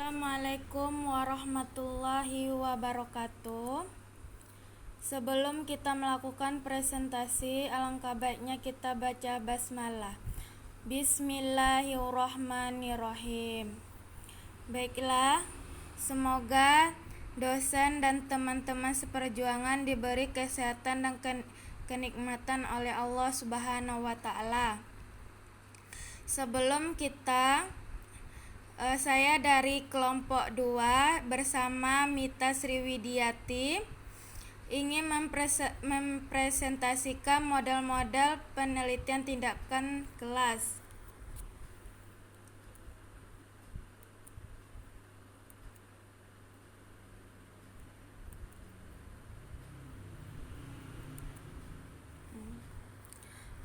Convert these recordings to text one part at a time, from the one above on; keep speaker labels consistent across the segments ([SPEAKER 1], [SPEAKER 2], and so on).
[SPEAKER 1] Assalamualaikum warahmatullahi wabarakatuh. Sebelum kita melakukan presentasi, alangkah baiknya kita baca basmalah. Bismillahirrahmanirrahim. Baiklah, semoga dosen dan teman-teman seperjuangan diberi kesehatan dan kenikmatan oleh Allah Subhanahu wa taala. Sebelum saya dari kelompok 2 bersama Mita Sriwidiati ingin mempresentasikan model-model penelitian tindakan kelas.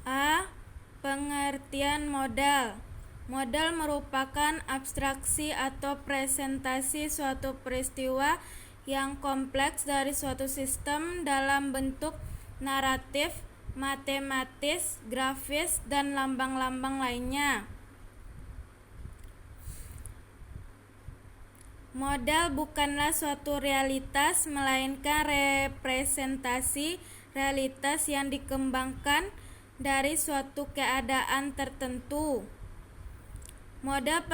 [SPEAKER 1] A. Pengertian model. Model merupakan abstraksi atau presentasi suatu peristiwa yang kompleks dari suatu sistem dalam bentuk naratif, matematis, grafis, dan lambang-lambang lainnya. Model bukanlah suatu realitas, melainkan representasi realitas yang dikembangkan dari suatu keadaan tertentu. Model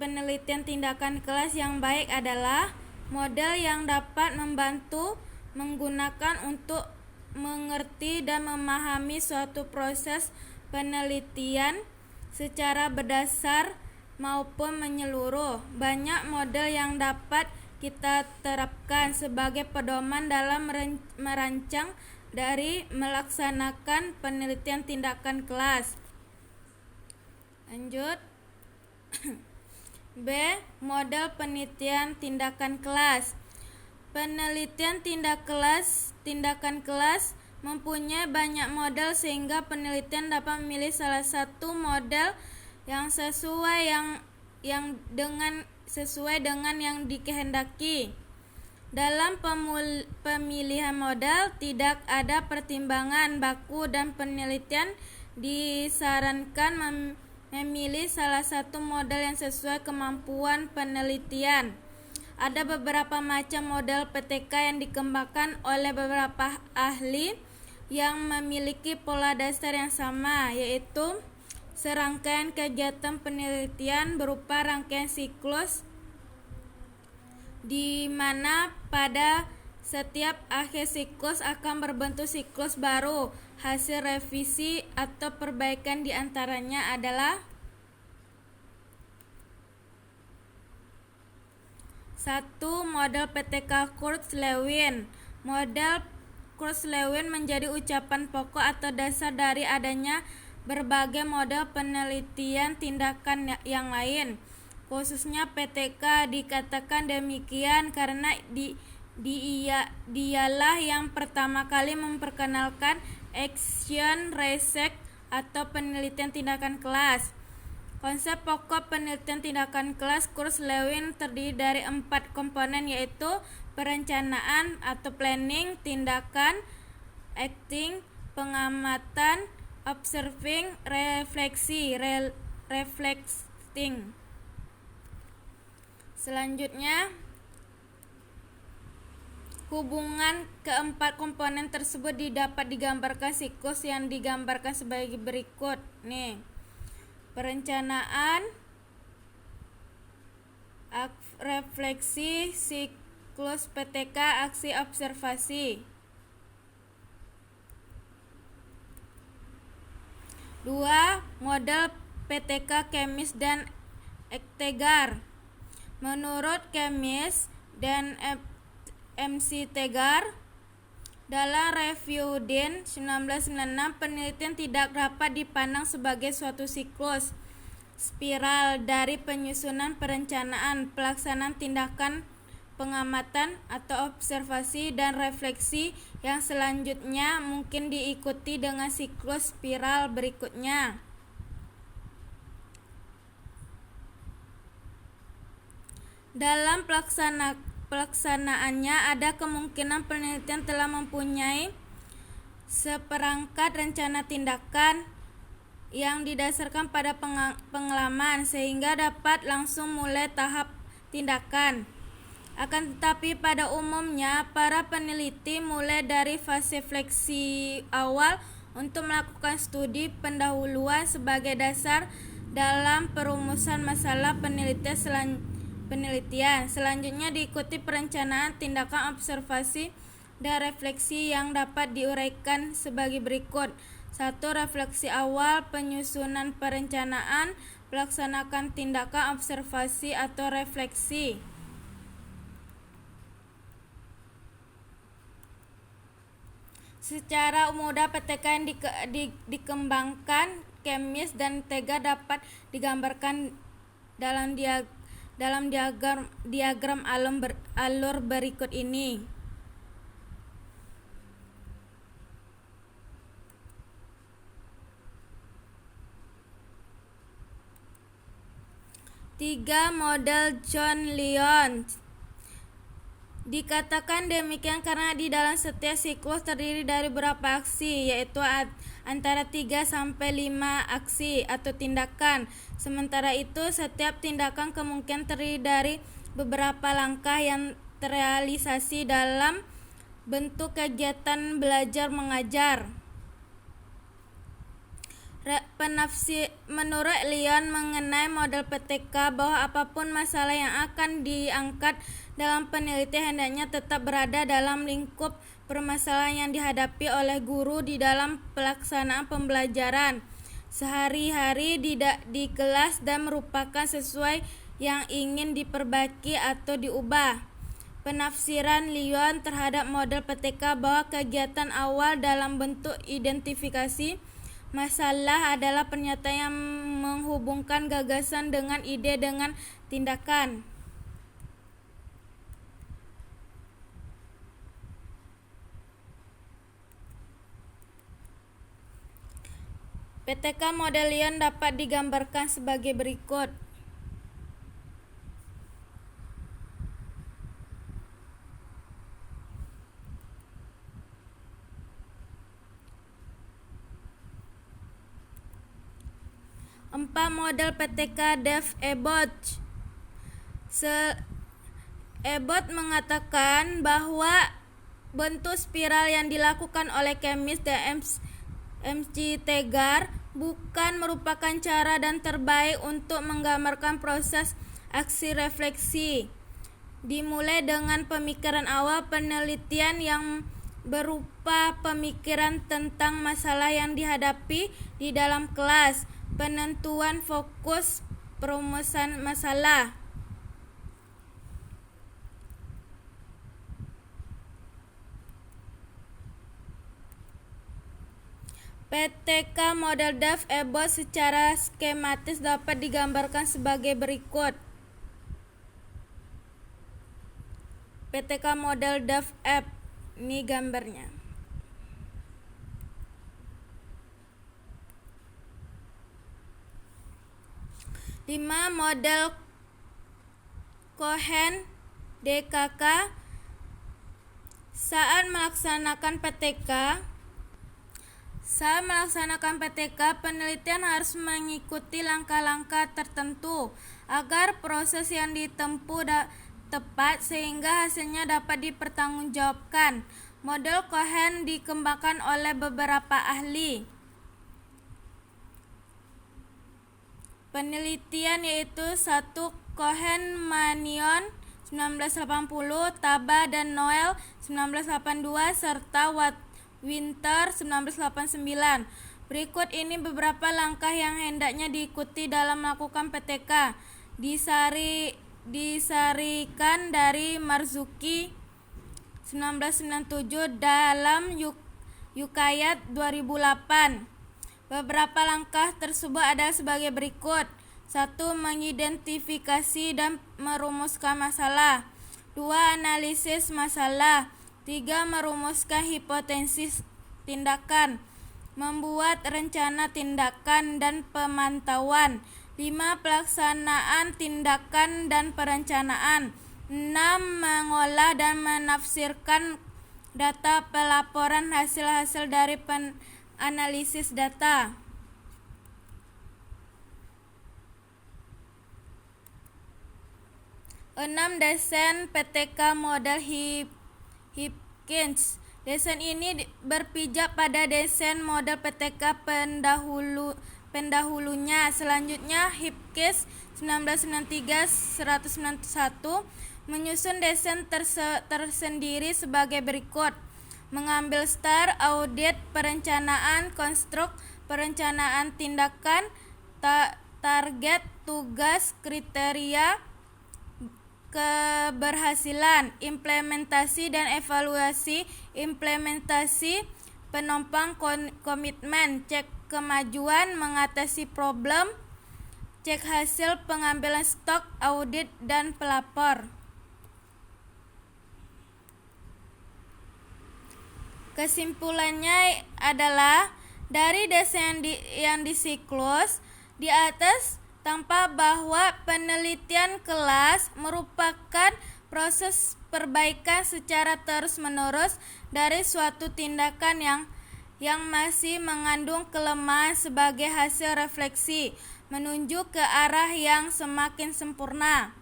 [SPEAKER 1] penelitian tindakan kelas yang baik adalah model yang dapat membantu menggunakan untuk mengerti dan memahami suatu proses penelitian secara berdasar maupun menyeluruh. Banyak model yang dapat kita terapkan sebagai pedoman dalam merancang dari melaksanakan penelitian tindakan kelas. Lanjut. B. Model penelitian tindakan kelas. Penelitian tindakan kelas mempunyai banyak model sehingga penelitian dapat memilih salah satu model yang sesuai dengan yang dikehendaki. Dalam pemilihan model tidak ada pertimbangan baku dan penelitian disarankan memilih salah satu model yang sesuai kemampuan penelitian. Ada beberapa macam model PTK yang dikembangkan oleh beberapa ahli yang memiliki pola dasar yang sama, yaitu serangkaian kegiatan penelitian berupa rangkaian siklus di mana pada setiap akhir siklus akan berbentuk siklus baru. Hasil revisi atau perbaikan di antaranya adalah 1. Model PTK Kurzlewin. Model Kurzlewin menjadi ucapan pokok atau dasar dari adanya berbagai model penelitian tindakan yang lain. Khususnya PTK dikatakan demikian karena dialah yang pertama kali memperkenalkan action research atau penelitian tindakan kelas. Konsep pokok penelitian tindakan kelas Kurzlewin terdiri dari 4 komponen, yaitu perencanaan atau planning, tindakan, acting, pengamatan, observing, reflecting. Selanjutnya, hubungan keempat komponen tersebut dapat digambarkan siklus yang digambarkan sebagai berikut. Perencanaan, refleksi, siklus PTK, aksi observasi. 2. Model PTK Kemis dan Ektegar. Menurut Kemis dan MC Tegar, dalam review DIN 1996, penelitian tidak dapat dipandang sebagai suatu siklus spiral dari penyusunan perencanaan, pelaksanaan tindakan pengamatan atau observasi dan refleksi yang selanjutnya mungkin diikuti dengan siklus spiral berikutnya. Dalam pelaksanaannya ada kemungkinan penelitian telah mempunyai seperangkat rencana tindakan yang didasarkan pada pengalaman sehingga dapat langsung mulai tahap tindakan. Akan tetapi pada umumnya para peneliti mulai dari fase refleksi awal untuk melakukan studi pendahuluan sebagai dasar dalam perumusan masalah penelitian. Selanjutnya diikuti perencanaan, tindakan, observasi, dan refleksi yang dapat diuraikan sebagai berikut. 1. Refleksi awal, penyusunan perencanaan, pelaksanakan tindakan, observasi atau refleksi. Secara mudah PTK yang dikembangkan kemis dan tega dapat digambarkan dalam diagram alur berikut ini. Tiga, model John Lyon. Dikatakan demikian karena di dalam setiap siklus terdiri dari beberapa aksi, yaitu antara 3 sampai 5 aksi atau tindakan. Sementara itu, setiap tindakan kemungkinan terdiri dari beberapa langkah yang terrealisasi dalam bentuk kegiatan belajar mengajar. Menurut Lyon mengenai model PTK bahwa apapun masalah yang akan diangkat dalam penelitian hendaknya tetap berada dalam lingkup permasalahan yang dihadapi oleh guru di dalam pelaksanaan pembelajaran sehari-hari di kelas dan merupakan sesuai yang ingin diperbaiki atau diubah. Penafsiran Lyon terhadap model PTK bahwa kegiatan awal dalam bentuk identifikasi masalah adalah pernyataan yang menghubungkan gagasan dengan ide dengan tindakan. PTK model Lyon dapat digambarkan sebagai berikut. Empat, model PTK Dave Ebbott. Ebbott mengatakan bahwa bentuk spiral yang dilakukan oleh kemis dan M.C. Tegar bukan merupakan cara dan terbaik untuk menggambarkan proses aksi refleksi. Dimulai dengan pemikiran awal penelitian yang berupa pemikiran tentang masalah yang dihadapi di dalam kelas, penentuan fokus, perumusan masalah. PTK model Dave Ebbott secara skematis dapat digambarkan sebagai berikut. PTK model Dave Ebbott, ini gambarnya. Lima, model Cohen DKK. Saat melaksanakan PTK, penelitian harus mengikuti langkah-langkah tertentu agar proses yang ditempuh tepat sehingga hasilnya dapat dipertanggungjawabkan. Model Cohen dikembangkan oleh beberapa ahli penelitian yaitu 1. Cohen, Mannion 1980, Taba dan Noel 1982 serta Winter 1989. Berikut ini beberapa langkah yang hendaknya diikuti dalam melakukan PTK. Disarikan dari Marzuki 1997 dalam Yukayat 2008. Beberapa langkah tersebut adalah sebagai berikut. 1. Mengidentifikasi dan merumuskan masalah. 2. Analisis masalah. 3. Merumuskan hipotesis tindakan. Membuat rencana tindakan dan pemantauan. 5. Pelaksanaan tindakan dan perencanaan. 6. Mengolah dan menafsirkan data pelaporan hasil-hasil dari analisis data. 6. Desain PTK model Hipkins. Desain ini berpijak pada desain model PTK pendahulunya. Selanjutnya, Hipkins 1993-191 menyusun desain tersendiri sebagai berikut: mengambil STAR, audit, perencanaan, konstruk, perencanaan tindakan, target, tugas, kriteria, keberhasilan, implementasi dan evaluasi, implementasi, penopang, komitmen, cek kemajuan, mengatasi problem, cek hasil pengambilan stok, audit, dan pelapor. Kesimpulannya adalah dari desain yang di siklus di atas tampak bahwa penelitian kelas merupakan proses perbaikan secara terus-menerus dari suatu tindakan yang masih mengandung kelemahan sebagai hasil refleksi menuju ke arah yang semakin sempurna.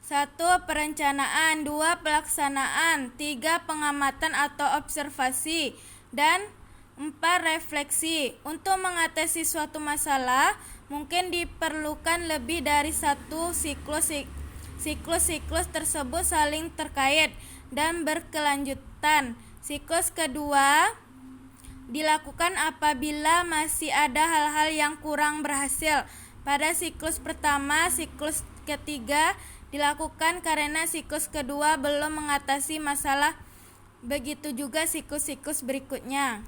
[SPEAKER 1] 1. Perencanaan, 2. Pelaksanaan, 3. Pengamatan atau observasi, dan 4. Refleksi. Untuk mengatasi suatu masalah, mungkin diperlukan lebih dari satu siklus. Siklus tersebut saling terkait dan berkelanjutan. Siklus kedua dilakukan apabila masih ada hal-hal yang kurang berhasil pada siklus pertama. Siklus ketiga dilakukan karena siklus kedua belum mengatasi masalah. Begitu juga siklus-siklus berikutnya.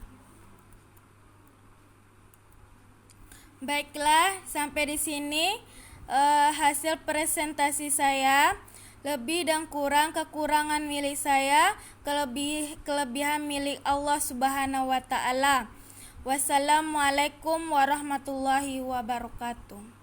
[SPEAKER 1] Baiklah, sampai di sini hasil presentasi saya. Lebih dan kekurangan milik saya, kelebihan milik Allah Subhanahu wa taala. Wassalamualaikum warahmatullahi wabarakatuh.